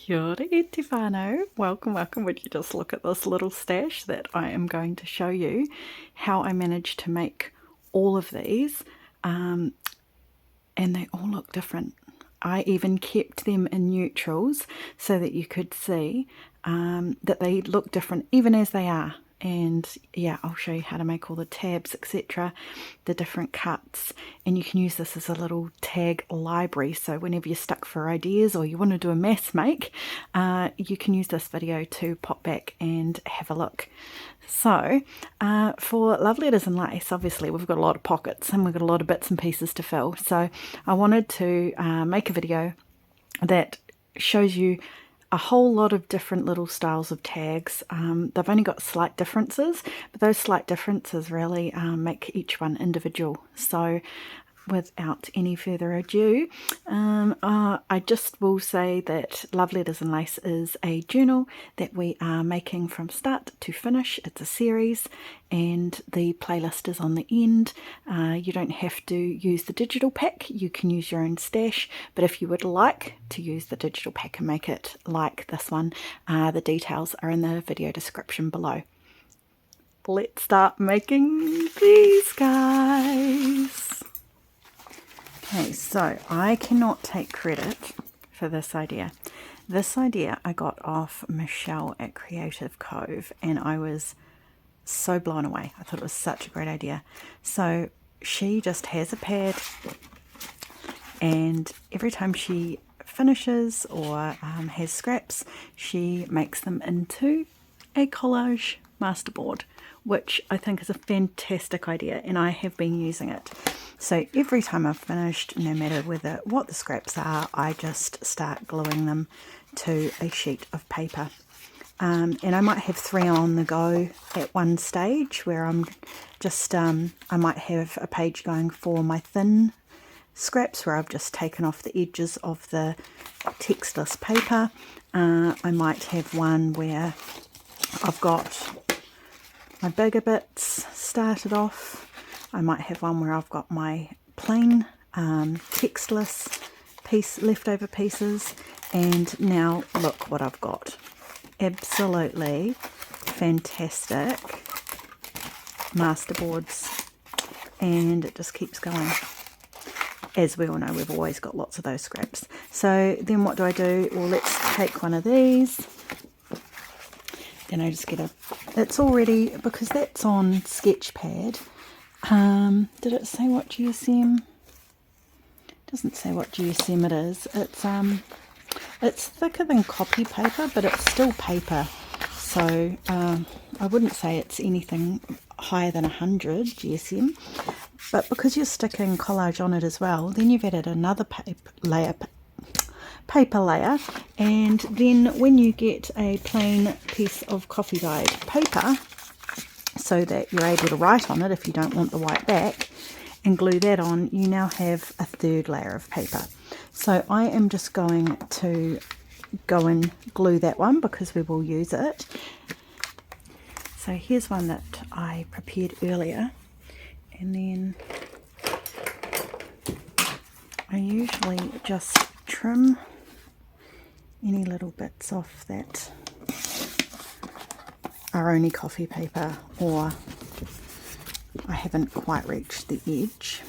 Kia ora te whānau. Welcome. Would you just look at this little stash that I am going to show you how I managed to make all of these, and they all look different. I even kept them in neutrals so that you could see that they look different even as they are. And yeah, I'll show you how to make all the tabs, etc., the different cuts, and you can use this as a little tag library. So whenever you're stuck for ideas or you want to do a mass make, you can use this video to pop back and have a look. So for love letters and lace, obviously we've got a lot of pockets and we've got a lot of bits and pieces to fill. So I wanted to make a video that shows you a whole lot of different little styles of tags. They've only got slight differences, but those slight differences really make each one individual. So without any further ado, I just will say that Love Letters and Lace is a journal that we are making from start to finish. It's a series and the playlist is on the end. You don't have to use the digital pack, you can use your own stash, but if you would like to use the digital pack and make it like this one, the details are in the video description below. Let's start making these guys. Okay, so I cannot take credit for this idea. This idea I got off Michele at Creative Cove and I was so blown away. I thought it was such a great idea. So she just has a pad and every time she finishes or has scraps, she makes them into a collage masterboard, which I think is a fantastic idea and I have been using it. So every time I've finished, no matter what the scraps are, I just start gluing them to a sheet of paper. And I might have 3 on the go at one stage where I'm just, I might have a page going for my thin scraps where I've just taken off the edges of the textless paper. I might have one where I've got my bigger bits started off. I might have one where I've got my plain textless leftover pieces, and now look what I've got. Absolutely fantastic masterboards, and it just keeps going. As we all know, we've always got lots of those scraps. So then what do? Well, let's take one of these. Then I just get it's already, because that's on Sketchpad. Did it say what GSM? It doesn't say what GSM it is. It's thicker than copy paper, but it's still paper. So I wouldn't say it's anything higher than 100 GSM. But because you're sticking collage on it as well, then you've added another paper layer, and then when you get a plain piece of coffee dyed paper so that you're able to write on it if you don't want the white back and glue that on, you now have a 3rd layer of paper. So I am just going to go and glue that one because we will use it. So here's one that I prepared earlier, and then I usually just trim any little bits off that are only coffee paper or I haven't quite reached the edge.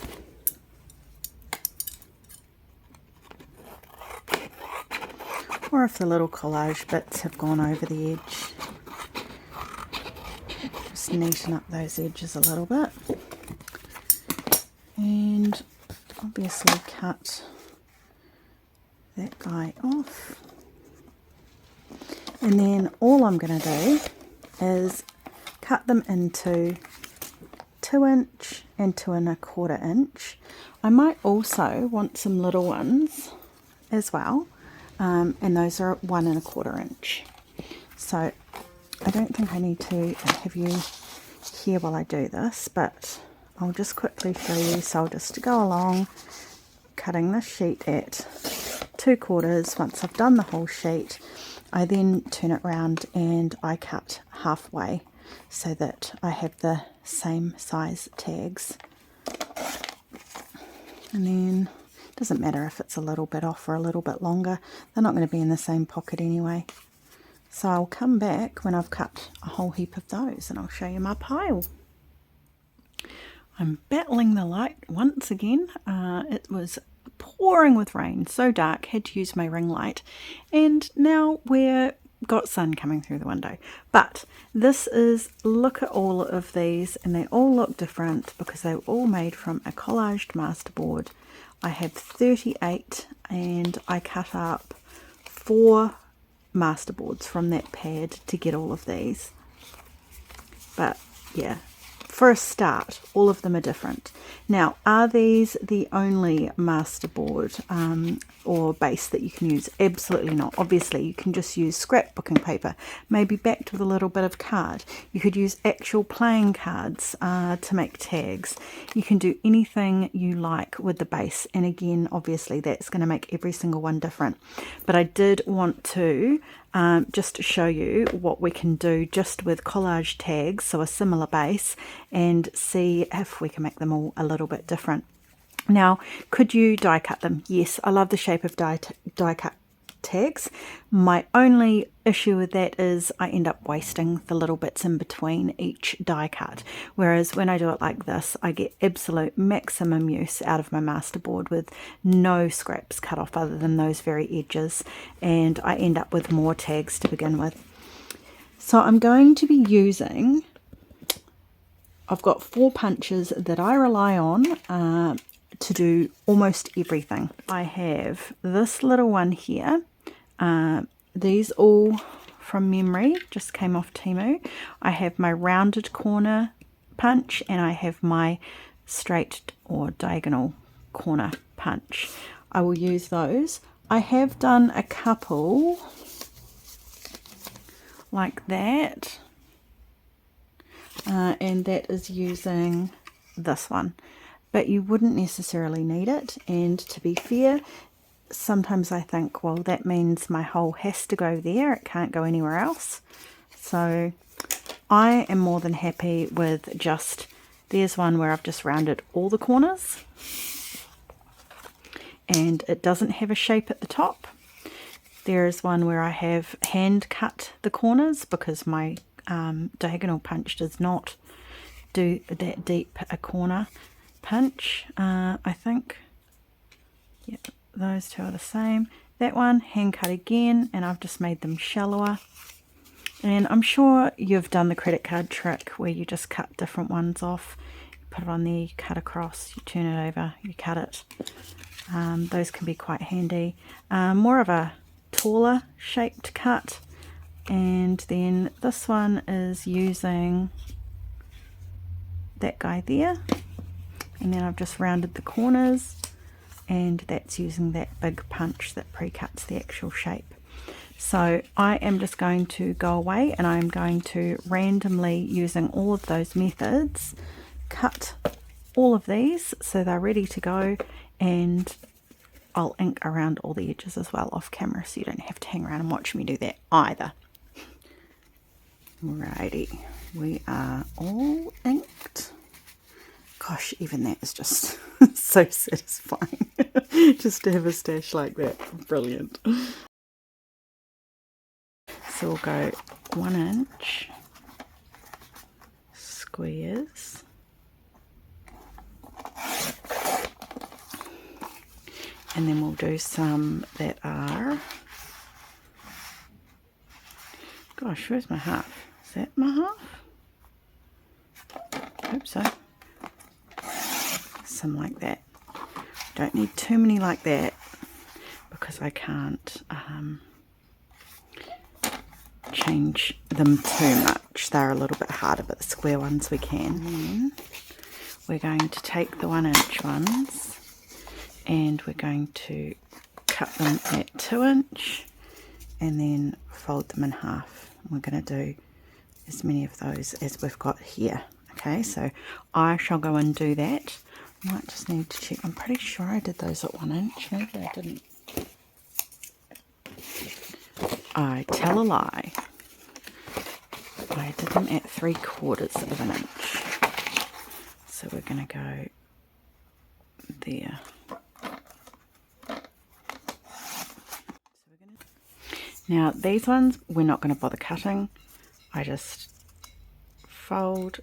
Or if the little collage bits have gone over the edge, just neaten up those edges a little bit. And obviously cut that guy off. And then all I'm going to do is cut them into 2" and 2 1/4 inch. I might also want some little ones as well, and those are 1 1/4 inch. So I don't think I need to have you here while I do this, but I'll just quickly show you. So I'll just go along cutting this sheet at 2/4. Once I've done the whole sheet, I then turn it round and I cut halfway so that I have the same size tags. And then Doesn't matter if it's a little bit off or a little bit longer. They're not going to be in the same pocket anyway. So I'll come back when I've cut a whole heap of those and I'll show you my pile. I'm battling the light once again. It was pouring with rain, so dark, had to use my ring light, and now we've got sun coming through the window. But this is, look at all of these, and they all look different because they were all made from a collaged masterboard. I have 38 and I cut up 4 masterboards from that pad to get all of these. But yeah, for a start, all of them are different. Now, are these the only masterboard or base that you can use? Absolutely not. Obviously, you can just use scrapbooking paper, maybe backed with a little bit of card. You could use actual playing cards to make tags. You can do anything you like with the base. And again, obviously, that's going to make every single one different. But I did want to just to show you what we can do just with collage tags, so a similar base, and see if we can make them all a little bit different. Now, could you die cut them? Yes, I love the shape of die cut tags. My only issue with that is I end up wasting the little bits in between each die cut, whereas when I do it like this, I get absolute maximum use out of my masterboard with no scraps cut off other than those very edges, and I end up with more tags to begin with. So I'm going to be using, I've got 4 punches that I rely on to do almost everything. I have this little one here. These all from memory, just came off Temu. I have my rounded corner punch and I have my straight or diagonal corner punch. I will use those. I have done a couple like that, and that is using this one, but you wouldn't necessarily need it. And to be fair, sometimes I think, well, that means my hole has to go there, it can't go anywhere else. So I am more than happy with just, there's one where I've just rounded all the corners and it doesn't have a shape at the top. There is one where I have hand cut the corners because my diagonal punch does not do that deep a corner punch. I think, yep, those two are the same. That one, hand cut again, and I've just made them shallower. And I'm sure you've done the credit card trick where you just cut different ones off. You put it on there, you cut across, you turn it over, you cut it. Those can be quite handy. More of a taller shaped cut. And then this one is using that guy there. And then I've just rounded the corners, and that's using that big punch that pre-cuts the actual shape. So I am just going to go away and I'm going to randomly, using all of those methods, cut all of these so they're ready to go, and I'll ink around all the edges as well off camera so you don't have to hang around and watch me do that either. Alrighty, we are all inked. Gosh, even that is just so satisfying. Just to have a stash like that. Brilliant. So we'll go 1 inch squares. And then we'll do some that are, gosh, where's my half? Is that my half? I hope so. Some like that. Don't need too many like that because I can't change them too much. They're a little bit harder, but the square ones we can. And then we're going to take the 1 inch ones and we're going to cut them at 2 inch and then fold them in half. We're going to do as many of those as we've got here. Okay, so I shall go and do that. I might just need to check. I'm pretty sure I did those at 1 inch. Maybe I didn't. I tell a lie. I did them at 3/4 of an inch. So we're going to go there. Now these ones we're not going to bother cutting. I just fold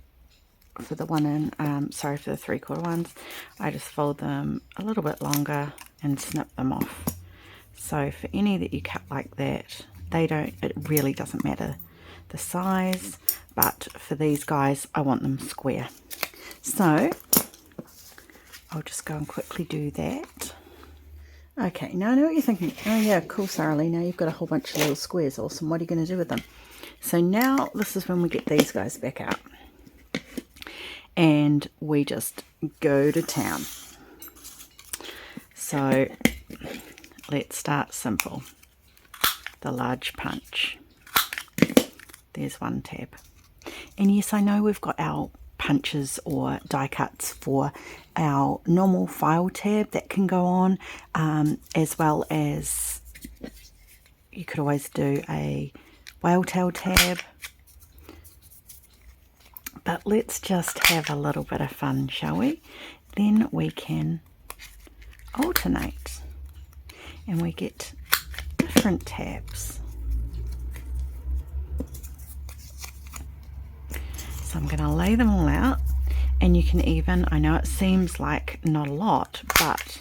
for the one in, sorry, for the 3/4 ones, I just fold them a little bit longer and snip them off. So for any that you cut like that, it really doesn't matter the size, but for these guys I want them square. So I'll just go and quickly do that. Okay, now I know what you're thinking. Oh yeah, cool, Sara-Lee, now you've got a whole bunch of little squares. Awesome, what are you going to do with them? So now this is when we get these guys back out. And we just go to town. So let's start simple. The large punch. There's one tab. And yes, I know we've got our punches or die cuts for our normal file tab that can go on, as well as you could always do a whale tail tab. But let's just have a little bit of fun, shall we? Then we can alternate and we get different tabs. So I'm going to lay them all out, and you can even, I know it seems like not a lot, but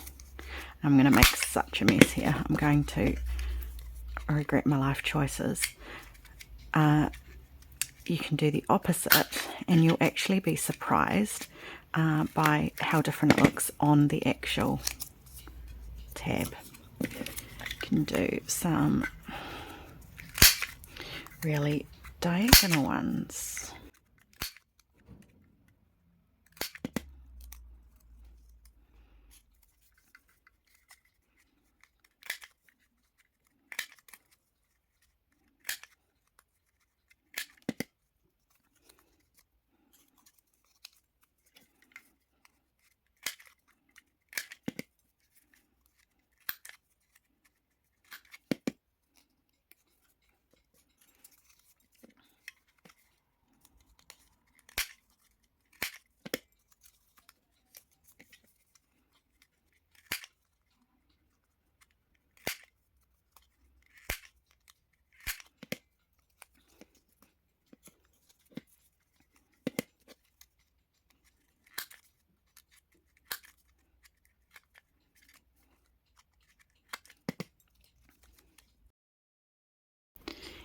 I'm going to make such a mess here. I'm going to regret my life choices. You can do the opposite and you'll actually be surprised by how different it looks on the actual tab. You can do some really diagonal ones.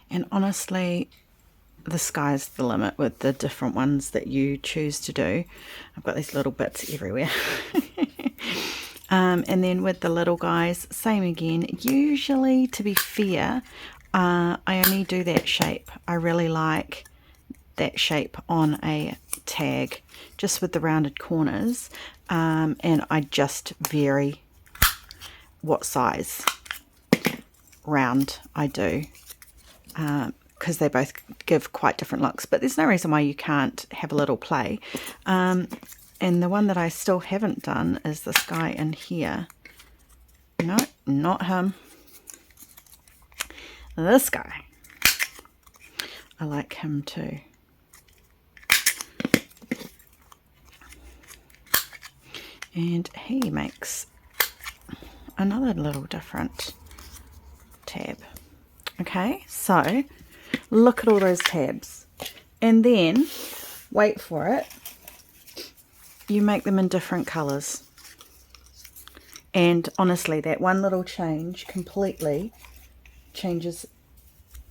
And honestly, the sky's the limit with the different ones that you choose to do. I've got these little bits everywhere. And then with the little guys, same again. Usually, to be fair, I only do that shape. I really like that shape on a tag, just with the rounded corners. And I just vary what size round I do. Because they both give quite different looks, but there's no reason why you can't have a little play. And the one that I still haven't done is this guy in here. No, not him. This guy. I like him too. And he makes another little different tab. Okay, so look at all those tabs, and then wait for it, you make them in different colors, and honestly that one little change completely changes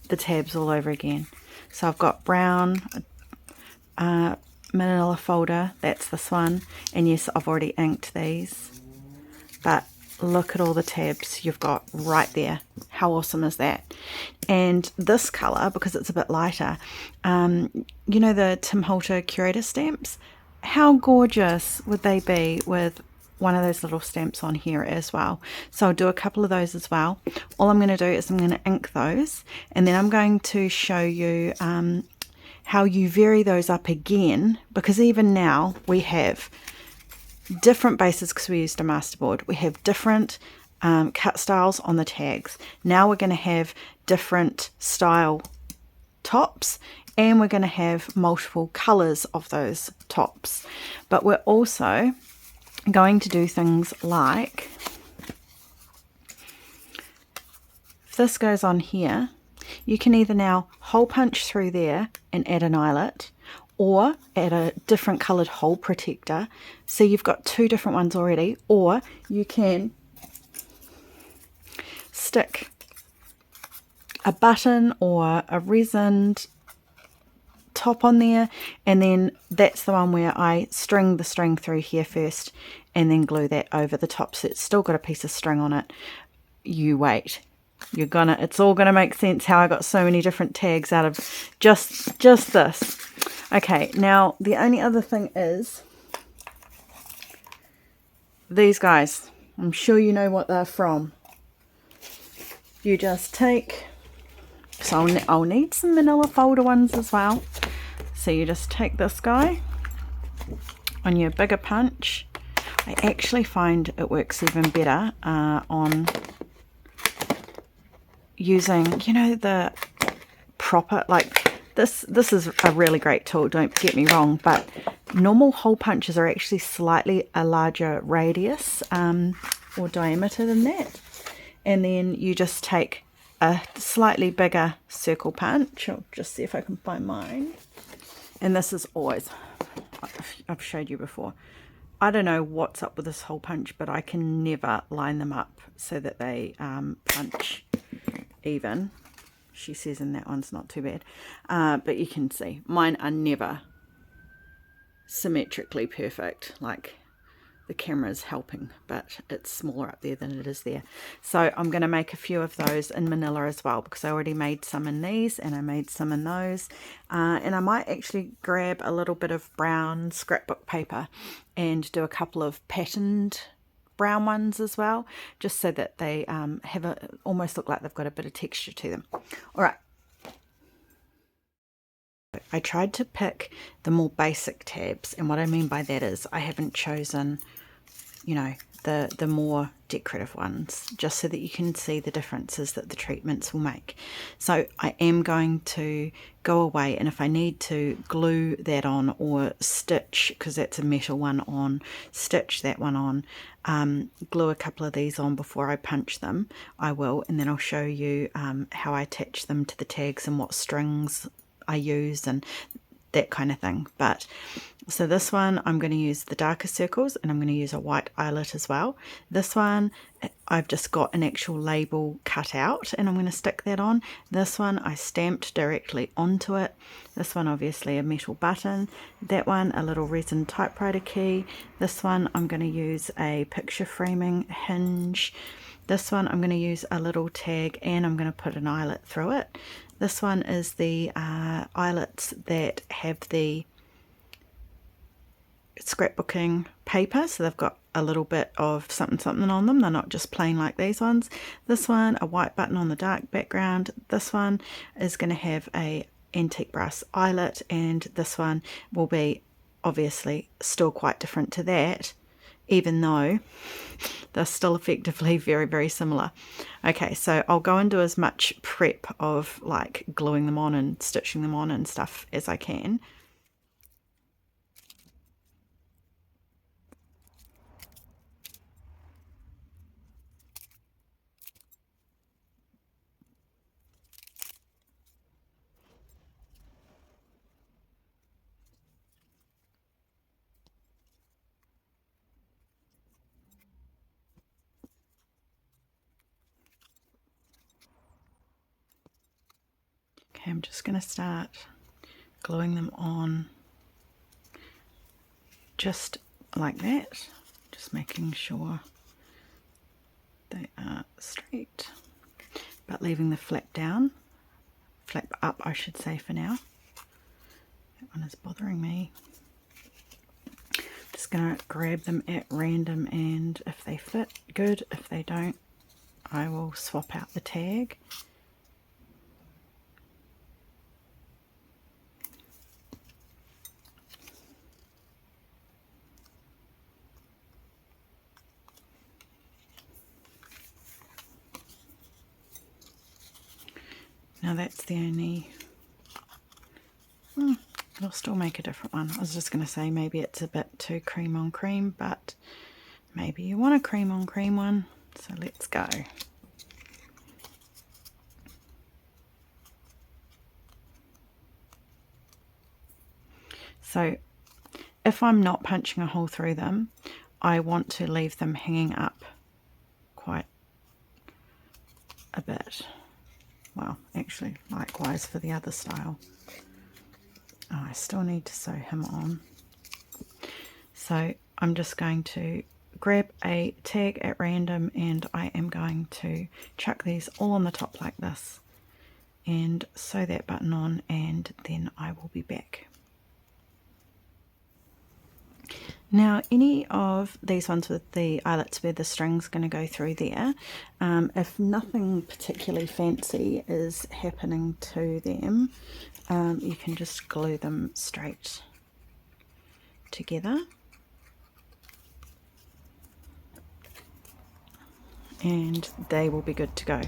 the tabs all over again. So I've got brown, manila folder, that's this one, and yes, I've already inked these, but look at all the tabs you've got right there. How awesome is that? And this color, because it's a bit lighter, you know the Tim Holter curator stamps? How gorgeous would they be with one of those little stamps on here as well? So I'll do a couple of those as well. All I'm going to do is I'm going to ink those, and then I'm going to show you how you vary those up again, because even now we have different bases because we used a masterboard. We have different cut styles on the tags. Now we're going to have different style tops, and we're going to have multiple colors of those tops. But we're also going to do things like this goes on here, you can either now hole punch through there and add an eyelet, or add a different coloured hole protector. So you've got two different ones already, or you can stick a button or a resined top on there, and then that's the one where I string the string through here first and then glue that over the top, so it's still got a piece of string on it. You wait, it's all gonna make sense how I got so many different tags out of just this. Okay, now the only other thing is these guys. I'm sure you know what they're from. You just take, so I'll need some manila folder ones as well. So you just take this guy on your bigger punch. I actually find it works even better on using, you know, the proper, like this is a really great tool, don't get me wrong, but normal hole punches are actually slightly a larger radius or diameter than that. And then you just take a slightly bigger circle punch. I'll just see if I can find mine. And this is always, I've showed you before, I don't know what's up with this hole punch, but I can never line them up so that they punch even. She says in that one's not too bad, but you can see mine are never symmetrically perfect. Like, the camera's helping, but it's smaller up there than it is there. So I'm going to make a few of those in manila as well, because I already made some in these and I made some in those. And I might actually grab a little bit of brown scrapbook paper and do a couple of patterned brown ones as well, just so that they almost look like they've got a bit of texture to them. All right. I tried to pick the more basic tabs, and what I mean by that is I haven't chosen, you know, the more decorative ones, just so that you can see the differences that the treatments will make. So I am going to go away, and if I need to glue that on or stitch, because that's a metal one on, stitch that one on, glue a couple of these on before I punch them, I will, and then I'll show you how I attach them to the tags and what strings I use and that kind of thing. But so this one I'm going to use the darker circles, and I'm going to use a white eyelet as well. This one I've just got an actual label cut out and I'm going to stick that on. This one I stamped directly onto it. This one obviously a metal button. That one a little resin typewriter key. This one I'm going to use a picture framing hinge. This one I'm going to use a little tag, and I'm going to put an eyelet through it. This one is the eyelets that have the scrapbooking paper, so they've got a little bit of something on them. They're not just plain like these ones. This one, a white button on the dark background. This one is going to have a antique brass eyelet, and this one will be obviously still quite different to that, even though they're still effectively very, very similar. Okay, so I'll go and do as much prep of like gluing them on and stitching them on and stuff as I can. Okay, I'm just going to start gluing them on just like that, just making sure they are straight, but leaving the flap up I should say for now. That one is bothering me. Just going to grab them at random, and if they fit, good. If they don't, I will swap out the tag. Now that's the only, it'll still make a different one. I was just going to say maybe it's a bit too cream on cream, but maybe you want a cream on cream one, so let's go. So if I'm not punching a hole through them, I want to leave them hanging up quite a bit. Well, actually, likewise for the other style. Oh, I still need to sew him on. So I'm just going to grab a tag at random and I am going to chuck these all on the top like this and sew that button on, and then I will be back. Now, any of these ones with the eyelets where the string's going to go through there, if nothing particularly fancy is happening to them, you can just glue them straight together. And they will be good to go.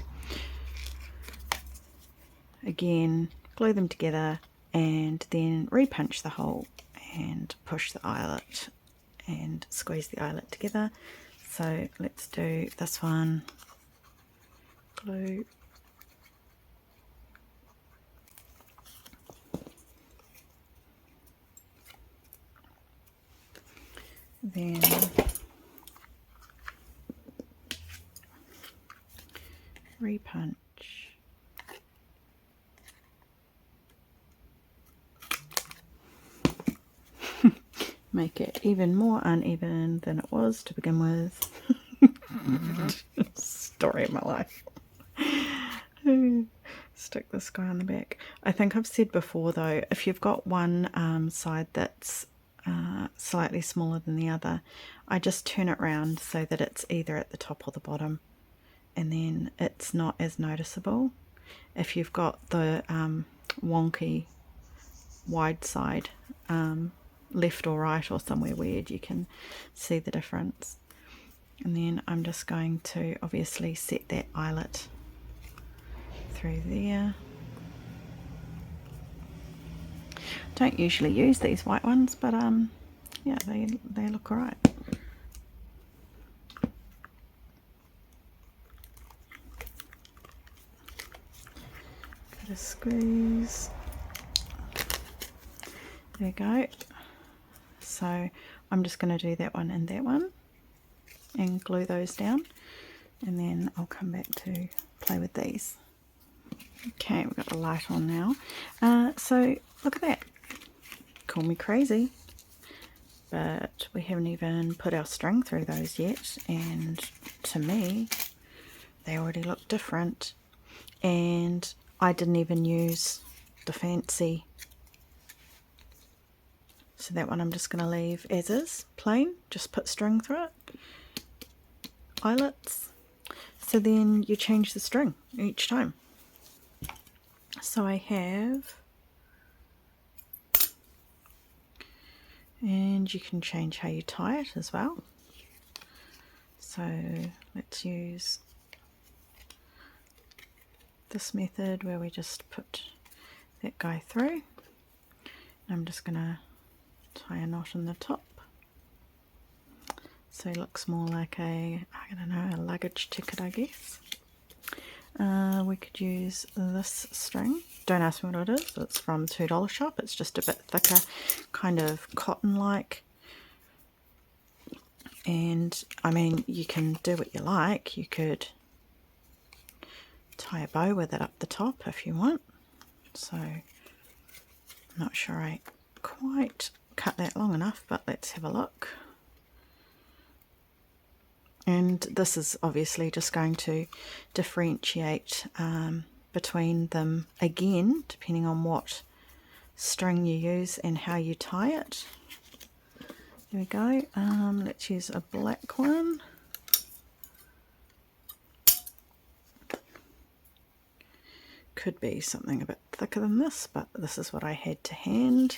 Again, glue them together and then repunch the hole and push the eyelet and squeeze the eyelet together. So let's do this one. Glue. Then repunch. Make it even more uneven than it was to begin with. Story of my life. Stick this guy on the back. I think I've said before though, if you've got one side that's slightly smaller than the other, I just turn it round so that it's either at the top or the bottom, and then it's not as noticeable. If you've got the wonky wide side, left or right or somewhere weird, you can see the difference. And then I'm just going to obviously set that eyelet through there. Don't usually use these white ones, but yeah, they look alright. Bit of squeeze. There we go. So I'm just going to do that one and that one and glue those down, and then I'll come back to play with these. Okay, we've got the light on now. So look at that. Call me crazy, but we haven't even put our string through those yet, and to me they already look different. And I didn't even use the fancy, so that one I'm just going to leave as is, plain, just put string through it, eyelets. So then you change the string each time. So I have, and you can change how you tie it as well. So let's use this method where we just put that guy through. I'm just going to tie a knot in the top so it looks more like a, I don't know, a luggage ticket, I guess. We could use this string. Don't ask me what it is. It's from $2 shop. It's just a bit thicker, kind of cotton-like. And I mean, you can do what you like. You could tie a bow with it up the top if you want. So I'm not sure I quite cut that long enough, but let's have a look. And this is obviously just going to differentiate between them again, depending on what string you use and how you tie it. There we go. Let's use a black one. Could be something a bit thicker than this, but this is what I had to hand.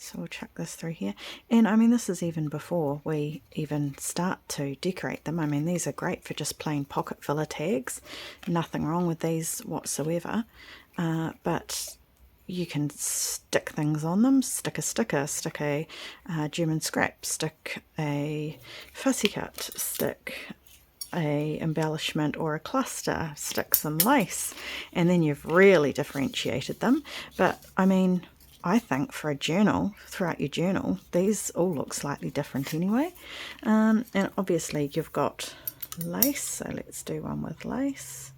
So we'll chuck this through here. And I mean, this is even before we even start to decorate them. I mean, these are great for just plain pocket filler tags. Nothing wrong with these whatsoever. But you can stick things on them. Stick a sticker, stick a German scrap, stick a fussy cut, stick a embellishment or a cluster, stick some lace, and then you've really differentiated them. But I mean, I think for a journal, throughout your journal, these all look slightly different anyway. And obviously you've got lace, so let's do one with lace.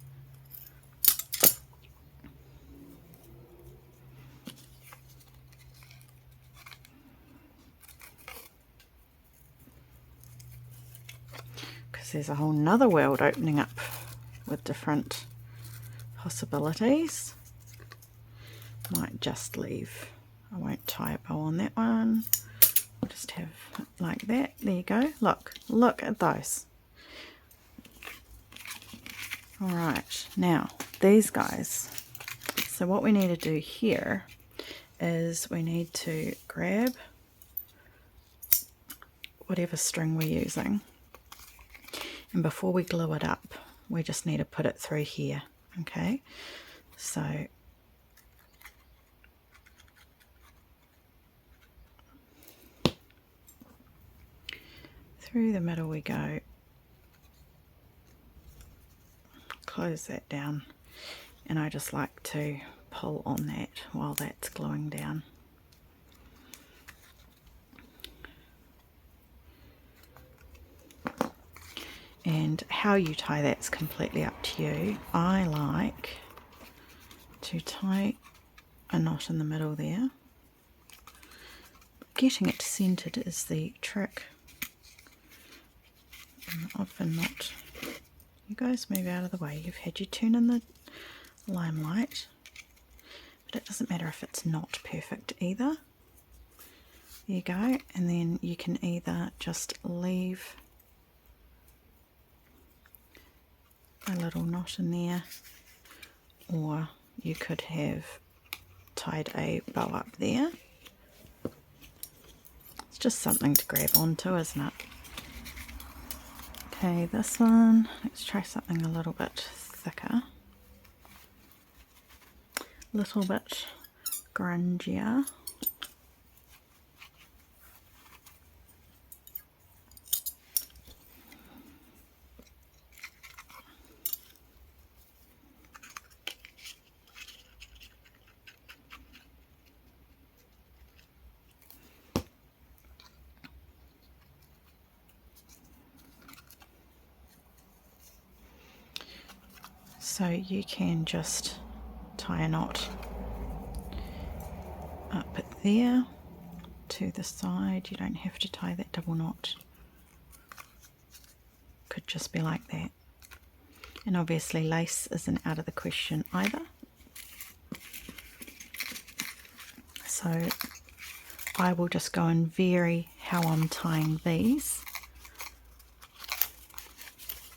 Because there's a whole nother world opening up with different possibilities. Might just leave, I won't tie a bow on that one. I'll just have it like that. There you go. Look at those. Alright, now these guys. So what we need to do here is we need to grab whatever string we're using, and before we glue it up we just need to put it through here. Okay, so through the middle we go, close that down, and I just like to pull on that while that's gluing down. And how you tie that's completely up to you. I like to tie a knot in the middle there. Getting it centered is the trick. I'm often not. You guys move out of the way. You've had your turn in the limelight. But it doesn't matter if it's not perfect either. There you go. And then you can either just leave a little knot in there, or you could have tied a bow up there. It's just something to grab onto, isn't it? Okay, this one, let's try something a little bit thicker, a little bit grungier. So you can just tie a knot up there to the side. You don't have to tie that double knot. Could just be like that. And obviously lace isn't out of the question either. So I will just go and vary how I'm tying these.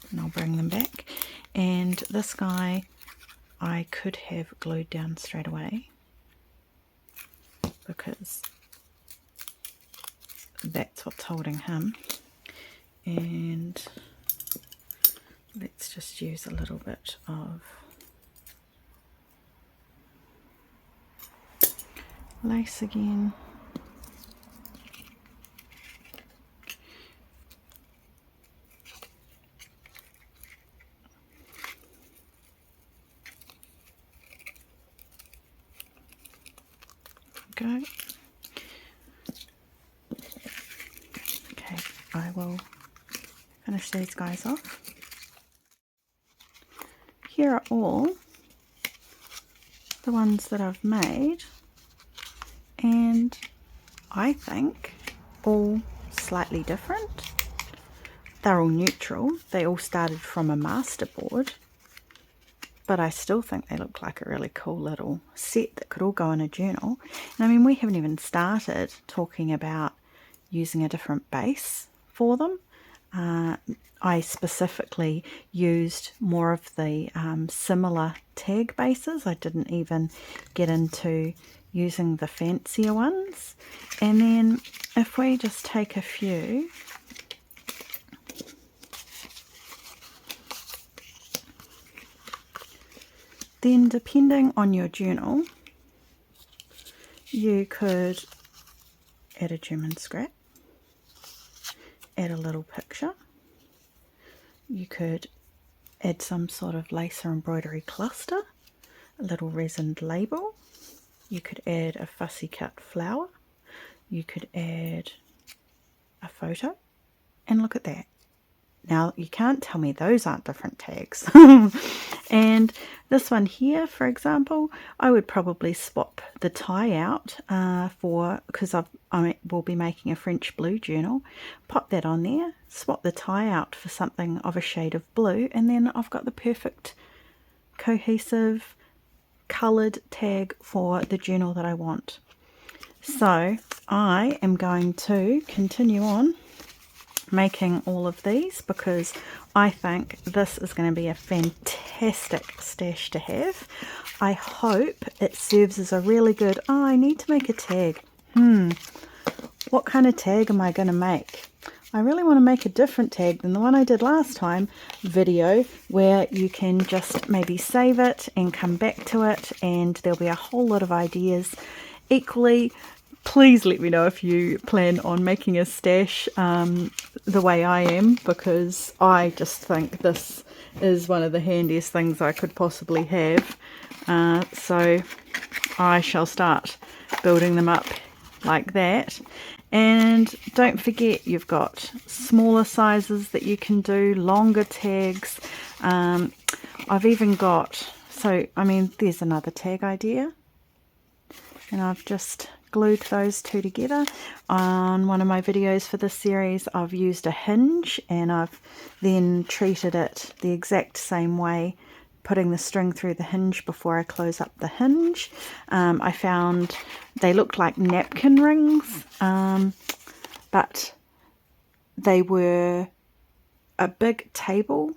And I'll bring them back. And this guy I could have glued down straight away, because that's what's holding him. And let's just use a little bit of lace again. Go. Okay, I will finish these guys off. Here are all the ones that I've made, and I think all slightly different. They're all neutral. They all started from a masterboard, but I still think they look like a really cool little set that could all go in a journal. And I mean, we haven't even started talking about using a different base for them. I specifically used more of the similar tag bases. I didn't even get into using the fancier ones. And then if we just take a few, then depending on your journal, you could add a German scrap, add a little picture, you could add some sort of lace or embroidery cluster, a little resined label, You could add a fussy cut flower. You could add a photo. And look at that. Now, you can't tell me those aren't different tags. And this one here, for example, I would probably swap the tie out because I will be making a French blue journal. Pop that on there, swap the tie out for something of a shade of blue, and then I've got the perfect cohesive coloured tag for the journal that I want. So I am going to continue on making all of these because I think this is going to be a fantastic stash to have. I hope it serves as a really good, I need to make a tag. What kind of tag am I going to make? I really want to make a different tag than the one I did last time video, where you can just maybe save it and come back to it, and there'll be a whole lot of ideas. Equally, please let me know if you plan on making a stash the way I am, because I just think this is one of the handiest things I could possibly have. So I shall start building them up like that. And don't forget, you've got smaller sizes that you can do, longer tags. I've even got, so I mean, there's another tag idea. And I've just glued those two together. On one of my videos for this series, I've used a hinge, and I've then treated it the exact same way, putting the string through the hinge before I close up the hinge. I found they looked like napkin rings, but they were a big table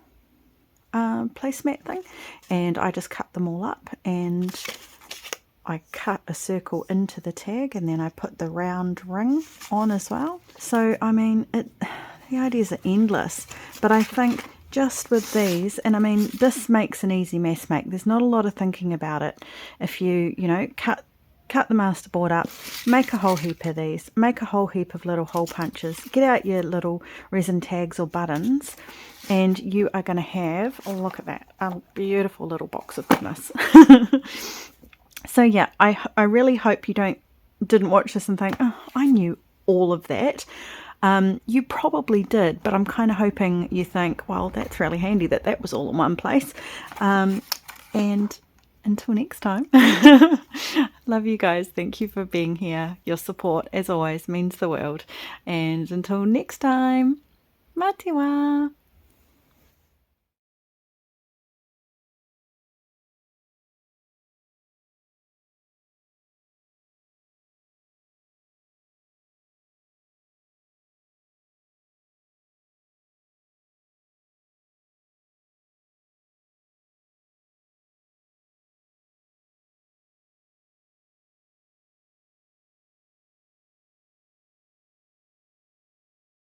placemat thing, and I just cut them all up, and I cut a circle into the tag, and then I put the round ring on as well. So I mean, the ideas are endless, but I think just with these, and I mean, this makes an easy mess make. There's not a lot of thinking about it. If you know, cut the masterboard up, make a whole heap of these, make a whole heap of little hole punches, get out your little resin tags or buttons, and you are going to have, oh look at that, a beautiful little box of goodness. So yeah, I really hope you didn't watch this and think, oh, I knew all of that. You probably did, but I'm kind of hoping you think, well, that's really handy that was all in one place. And until next time, love you guys. Thank you for being here. Your support, as always, means the world. And until next time, mā te wā.